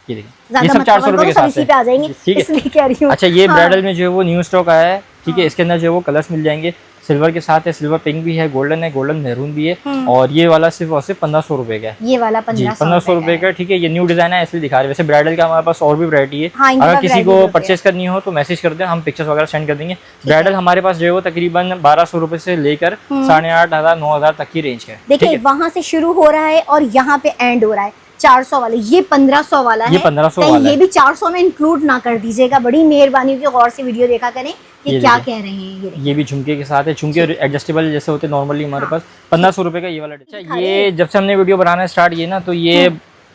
ये देखिए, ये ज्यादा सब मत 400 रुपये के सब साथ इसी है, पे आ जाएंगे, ठीक है। इसलिए कह रही हूँ। अच्छा ये हाँ। ब्राइडल में जो है वो न्यू स्टॉक आया है, ठीक है, इसके अंदर जो है वो कलर्स मिल जाएंगे, सिल्वर के साथ है, सिल्वर पिंक भी है, गोल्डन मैरून भी है, और ये वाला सिर्फ और सिर्फ 1500 रुपए का है। ये वाला जी 1500 रुपए का, ठीक है, ये न्यू डिजाइन है इसलिए दिखा रहे हैं। वैसे ब्राइडल का हमारे पास और भी वैरायटी है, हाँ, इनके अगर पास किसी variety को होती है। परचेस करनी हो तो मैसेज कर दें, हम पिक्चर्स वगैरह सेंड कर देंगे। ब्राइडल हमारे पास जो है वो तकरीबन 1200 रुपए से लेकर 8500 9000 तक की रेंज है। देखिए वहां से शुरू हो रहा है और यहाँ पे एंड हो रहा है 400 वाले, ये 1500 वाला है, ये 1500 कहीं वाला ये है। भी 400 में इंक्लूड ना कर दीजिएगा, बड़ी मेहरबानी होगी, गौर से वीडियो देखा करें कि ये क्या देखिए। कह रहे हैं। ये ये भी झुमके के साथ है, झुमके एडजस्टेबल जैसे होते हैं नॉर्मली हमारे पास 1500 रुपए का ये वाला। अच्छा दिखा ये जब से हमने वीडियो बनाना स्टार्ट किया ना तो ये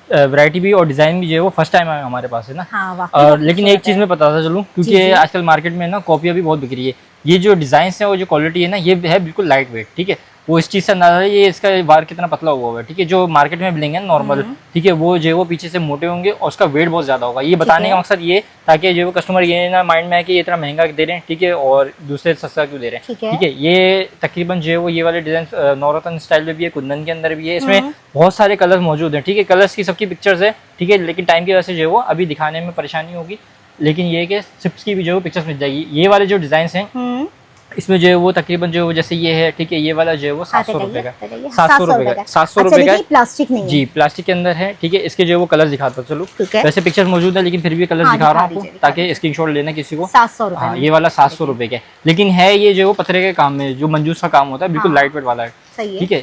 वैरायटी भी और डिजाइन भी जो है वो फर्स्ट टाइम आया हमारे पास, है ना। हाँ, वाकई बहुत लेकिन खूबसूरत एक चीज है। मैं बताता चलूँ, क्योंकि जी। आजकल मार्केट में ना कॉपियाँ भी बहुत बिक रही है। ये जो डिजाइन है और जो क्वालिटी है ना ये है बिल्कुल लाइट वेट, ठीक है, वो इस चीज़ से अंदाजा है ये इसका बार कितना पतला हुआ है, ठीक है। जो मार्केट में मिलेंगे नॉर्मल, ठीक है, वो जो है वो पीछे से मोटे होंगे और उसका वेट बहुत ज़्यादा होगा। ये बताने है। का मकसद ये ताकि जो कस्टमर ये ना माइंड में है कि ये इतना महंगा दे रहे हैं, ठीक है, और दूसरे सस्ता क्यों दे रहे हैं, ठीक है। ठीक है। ये तकरीबन जो है वो ये वाले डिजाइन नवरत्न स्टाइल में भी है, कुंदन के अंदर भी है, इसमें बहुत सारे कलर मौजूद हैं, ठीक है। कलर्स की सबकी पिक्चर्स है, ठीक है, लेकिन टाइम की वजह से जो है वो अभी दिखाने में परेशानी होगी, लेकिन ये है कि सिप्स की भी जो है पिक्चर्स मिल जाएगी। ये वाले जो डिजाइन हैं इसमें जो है वो तकरीबन जो जैसे ये है, ठीक है, ये वाला जो है वो 700 रुपए का, 700 रुपए का, 700 रुपए का, प्लास्टिक नहीं है। जी प्लास्टिक के अंदर है, ठीक है। इसके जो है वो कलर दिखाता चलो, ठीक है। वैसे पिक्चर्स मौजूद है लेकिन फिर भी कलर हाँ, दिखा रहा हूँ दिखा आपको दीजिए, ताकि स्क्रीनशॉट लेना किसी को। 700 रुपए हाँ, में। ये वाला 700 रुपए का है, लेकिन है ये जो पत्थर के काम में जो मंजूस का काम होता है, बिल्कुल लाइट वेट वाला है, सही है। ठीक है।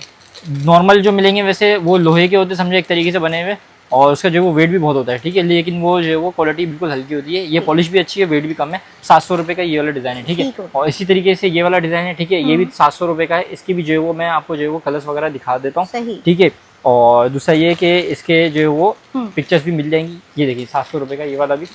नॉर्मल जो मिलेंगे वैसे वो लोहे के होते हैं, समझे, एक तरीके से बने हुए, और उसका जो वो वेट भी बहुत होता है, ठीक है, लेकिन वो जो है वो क्वालिटी बिल्कुल हल्की होती है। ये पॉलिश भी अच्छी है, वेट भी कम है। 700 रुपए का ये वाला डिज़ाइन है, ठीक है। और इसी तरीके से ये वाला डिज़ाइन है, ठीक है, ये भी 700 रुपए का है। इसकी भी जो है वो मैं आपको जो है वो कलर्स वगैरह दिखा देता हूँ, सही। ठीक है। और दूसरा ये कि इसके जो है वो पिक्चर्स भी मिल जाएंगी। ये देखिए 700 रुपए का ये वाला भी,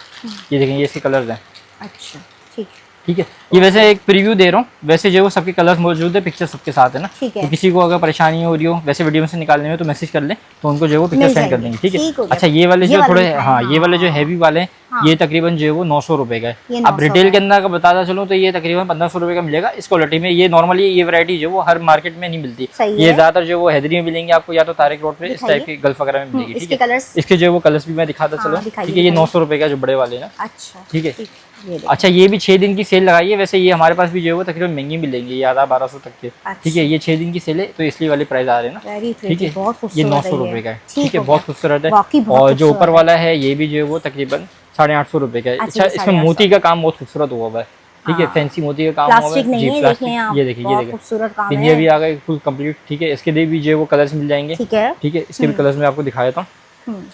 ये देखें ये इसके कलर्स हैं, अच्छा ठीक ठीक है। ये वैसे एक प्रीव्यू दे रहा हूँ, वैसे जो है वो सबके कलर्स मौजूद है, पिक्चर सबके साथ है ना, ठीक है। तो किसी को अगर परेशानी हो रही हो वैसे वीडियो में से निकालने में तो मैसेज कर लें, तो उनको जो है वो पिक्चर मिल सेंड कर जाएंगे, देंगे, ठीक ठीक हो है। गया। अच्छा ये वाले ये जो वाले थोड़े दिखाएं, हाँ ये वाले जो हाँ। हैवी वाले हैं, हाँ। ये तकरीबन जो है वो 900 रुपए का ये है। 900 अब रिटेल के अंदर का बताता चलूँ तो ये तकरीबन 1500 रुपए का मिलेगा इस क्वालिटी में। ये नॉर्मली ये वैरायटी जो वो हर मार्केट में नहीं मिलती, सही ये है। ज्यादातर जो वो हैदरी में मिलेंगे आपको, या तो तारिक रोड पे इस टाइप की गल्फ वगैरह में मिलेगी, ठीक इसके है। कलर्स इसके जो है वो कलर्स भी मैं दिखाता हाँ, चलो, दिखाइए, ठीक है। ये दिखाइए। 900 रुपए का जो बड़े वाले ना, अच्छा ठीक है। ये देखो। अच्छा ये भी 6 दिन की सेल लगाई है, वैसे ये हमारे पास भी जो है वो तकरीबन महंगी मिलेंगी, ये 1200 तक के, ठीक है। ये 6 दिन की सेल है तो इसलिए वाले प्राइस आ रहे हैं ना, Very ठीक pretty, है। बहुत ये खूबसूरत 900 है ये। रुपए का है, ठीक ठीक है, हो बहुत गया। खूबसूरत है। वाकई बहुत और जो ऊपर खूबसूरत वाला है ये भी जो है वो तकरीबन 850 रुपए का है। अच्छा, अच्छा ये इसमें 850 मोती का काम बहुत खूबसूरत हुआ हुआ है, ठीक है, हाँ। फैंसी मोती का काम हुआ प्लास्टिक है नहीं है, प्लास्टिक। देखें आप, ये देखिए, ये बहुत देखिए खूबसूरत काम पिंजरा है। भी आ गए फुल कंप्लीट। ठीक है, इसके लिए भी जो वो कलर्स मिल जाएंगे। ठीक है। ठीक है, इसके भी कलर्स मैं आपको दिखा देता हूँ। हम्म,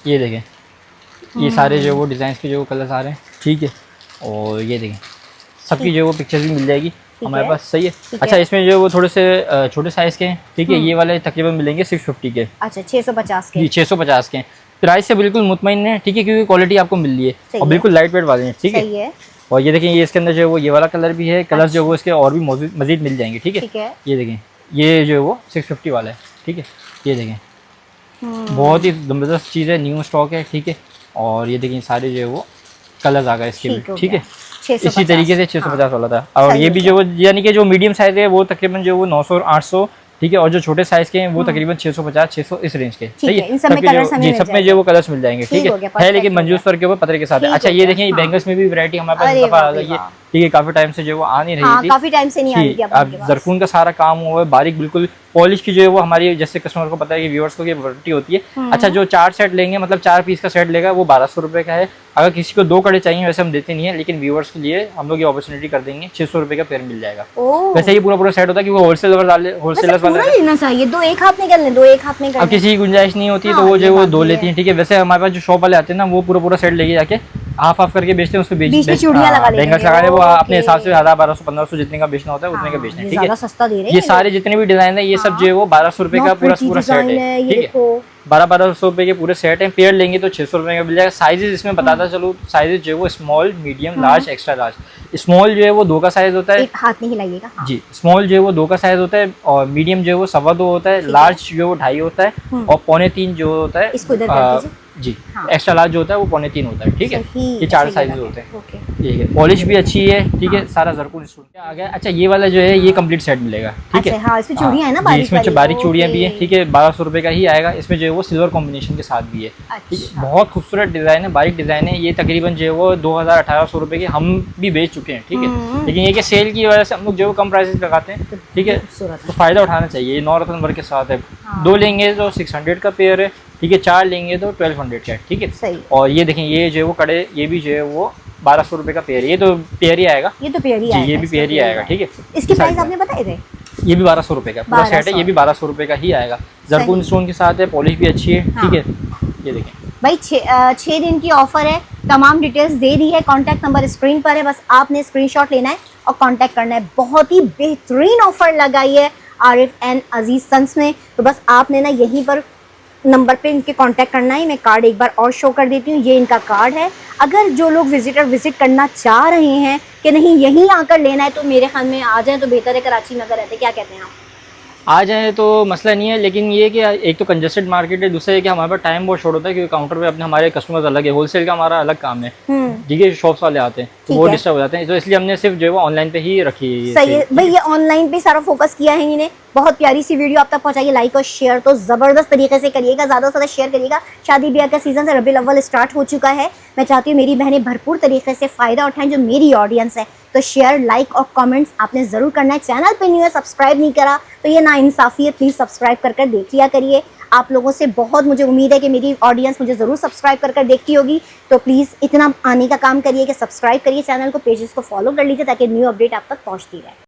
ये देखें, ये सारे जो वो डिज़ाइन के जो कलर्स आ रहे हैं। ठीक है, और ये देखें सबकी जो वो पिक्चर्स भी मिल जाएगी हमारे पास। सही है। अच्छा, इसमें जो वो थोड़े से छोटे साइज़ के हैं। ठीक है, ये वाले तकरीबन मिलेंगे 650 के। अच्छा, 650 के। जी, 650 के हैं। प्राइस से बिल्कुल मुतमईन है। ठीक है, क्योंकि क्वालिटी आपको मिल रही है और बिल्कुल लाइट वेट वाले हैं। ठीक सही है, है। और ये देखें, ये इसके अंदर जो है वो ये वाला कलर भी है। कलर जो है वो इसके और भी मजीद मिल जाएंगे। ठीक ठीक है। है, ये देखें, ये जो है वो 650 वाला है। ठीक है, ये देखें बहुत ही ज़बरदस्त चीज़ है, न्यू स्टॉक है। ठीक है, और ये देखिए सारे जो है वो कलर्स आ गए इसके भी। ठीक है, इसी तरीके से 650 वाला था। और ये भी जो यानी कि जो मीडियम साइज़ है वो तकरीबन जो वो 900 और 800। ठीक है, और जो छोटे साइज के हैं वो तकरीबन 650 600 इस रेंज के। सही है, जी सब में जो वो कलर्स मिल जाएंगे। ठीक है, लेकिन मंजूर सर के ऊपर पतरे के साथ है। अच्छा, ये देखिए बैंगल्स में भी वैरायटी हमारे पास दफा आ गई है। ठीक है, काफी टाइम से जो वो आ नहीं रही थी, काफी टाइम से नहीं आ रही थी। अब जरकून का सारा काम हुआ है, बारीक बिल्कुल पॉलिश की जो है वो हमारी जैसे कस्टमर को पता है कि व्यूअर्स को ये वैरायटी होती है। अच्छा, जो 4 सेट लेंगे मतलब 4 पीस का सेट लेगा वो 1200 रुपये का है। अगर किसी को 2 कड़े चाहिए वैसे हम देते नहीं है, लेकिन व्यूअर्स के लिए हम लोग ये अपॉर्चुनिटी कर देंगे, 600 रुपये का पेयर मिल जाएगा। वैसे ये पूरा सेट होता है क्योंकि होलसेलर्स वाले लेना चाहिए, 2 एक हाथ में कर लें, 2 एक हाथ में कर। अब किसी की गुंजाइश नहीं होती है तो वो जो वो 2 लेती है। ठीक है, वैसे हमारे पास जो शॉप वाले आते हैं ना वो पूरा सेट लेके जाके हाफ करके बेचते हैं, उसको बीच में चूड़ियां लगा लेते हैं। बैंगल्स लगा वो अपने हिसाब से 1000 1200 1500 जितने का बेचना होता है उतने का बेचना है। ठीक है, सस्ता दे रहे हैं ये सारे जितने भी डिजाइन है ये सब जो है वो 1200 रुपए का पूरा सेट है। ठीक है, 1200 रुपए के पूरे सेट है। पेयर लेंगे तो 600 रुपए का मिल जाएगा। साइजेस इसमें बताता चलूँ, साइजेस जो है वो small, medium, large, extra large. Small जो है वो 2 का साइज होता है, एक हाथ में ही लाइएगा। जी, स्मॉल जो है वो 2 का साइज होता है, और मीडियम जो है वो 2.25 होता है, लार्ज जो है वो 2.5 होता है, और 3.25 जो होता है इसको इधर कर दीजिए। जी, एक्स्ट्रा लार्ज जो होता है वो 3.25 होता है। ठीक है, ये 4 साइज होते हैं। ठीक है, पॉलिश भी अच्छी है। ठीक है, सारा जरकून आ गया। अच्छा, ये वाला जो है ये कंप्लीट सेट मिलेगा। ठीक है, हाँ, इसमें चूड़ियां है ना बारीक, इसमें बारीक चूड़ियां भी है। ठीक है, 1200 रुपए का ही आएगा। इसमें जो है वो सिल्वर कॉम्बिनेशन के साथ भी है। ठीक है, बहुत खूबसूरत डिजाइन है, बारीक डिजाइन है। ये तकरीबन जो है वो 2000-1800 रुपए के हम भी बेच चुके हैं। ठीक है, लेकिन ये कि सेल की वजह से हम लोग जो कम प्राइसेस लगाते हैं। ठीक है, तो फायदा उठाना चाहिए। ये 9 रत्न वर्क के साथ है। 2 लेंगे तो 600 का पेयर है। ठीक है, 4 लेंगे तो 1200 का है। ठीक है, सही। और ये देखें, ये जो है वो कड़े, ये भी जो है वो 1200 रुपए का पेयर, ये तो पेयर ही आएगा। ये तो पेयर ही आएगा, ये भी पेयर ही आएगा। ठीक है, इसकी प्राइस आपने बताए थे? ये भी 1200 रुपए का पूरा सेट है। ये भी 1200 रुपए का ही आएगा। जरकून स्टोन के साथ है, पॉलिश भी अच्छी है। ठीक है, ये देखें भाई 6 दिन की ऑफर है, तमाम डिटेल्स दे दी है। कॉन्टैक्ट नंबर स्क्रीन पर है, बस आपने स्क्रीनशॉट लेना है और कॉन्टैक्ट करना है। बहुत ही बेहतरीन ऑफर लगाई है आरिफ एंड अजीज सन्स ने, तो बस आपने ना यहीं पर नंबर पे इनके कांटेक्ट करना है। मैं कार्ड एक बार और शो कर देती हूँ, ये इनका कार्ड है। अगर जो लोग विजिट करना चाह रहे हैं कि नहीं यहीं आकर लेना है तो मेरे ख्याल में आ जाए तो बेहतर है। कराची में अगर रहते, क्या कहते हैं आप? आ जाए तो मसला नहीं है, लेकिन ये कि एक तो कंजेस्टेड मार्केट है, दूसरा है कि हमारे पास टाइम बहुत शॉर्ट होता है क्योंकि काउंटर पे अपने हमारे कस्टमर्स अलग है, होलसेल का हमारा अलग काम है। ठीक है, शॉप्स वाले आते हैं तो वो डिस्टर्ब हो जाते हैं, तो इसलिए हमने सिर्फ जो है वो ऑनलाइन पे ही रखी है। सही है भाई, ये ऑनलाइन पे सारा फोकस किया है इन्हें। बहुत प्यारी सी वीडियो आप तक पहुंचाइए, लाइक और शेयर तो जबरदस्त तरीके से करिएगा, ज़्यादा से ज़्यादा शेयर करिएगा। शादी ब्याह का सीजन से रबीउल अव्वल स्टार्ट हो चुका है। मैं चाहती हूँ मेरी बहनें भरपूर तरीके से फ़ायदा उठाएं, जो मेरी ऑडियंस है। तो शेयर, लाइक और कमेंट्स आपने ज़रूर करना है। चैनल पे न्यू है, सब्सक्राइब नहीं करा तो ये नाइंसाफ़ी है, प्लीज़ सब्सक्राइब कर देख लिया करिए। आप लोगों से बहुत मुझे उम्मीद है कि मेरी ऑडियंस मुझे ज़रूर सब्सक्राइब कर देखती होगी, तो प्लीज़ इतना आने का काम करिए कि सब्सक्राइब करिए चैनल को, पेजेस को फॉलो कर लीजिए ताकि न्यू अपडेट आप तक पहुँचती रहे।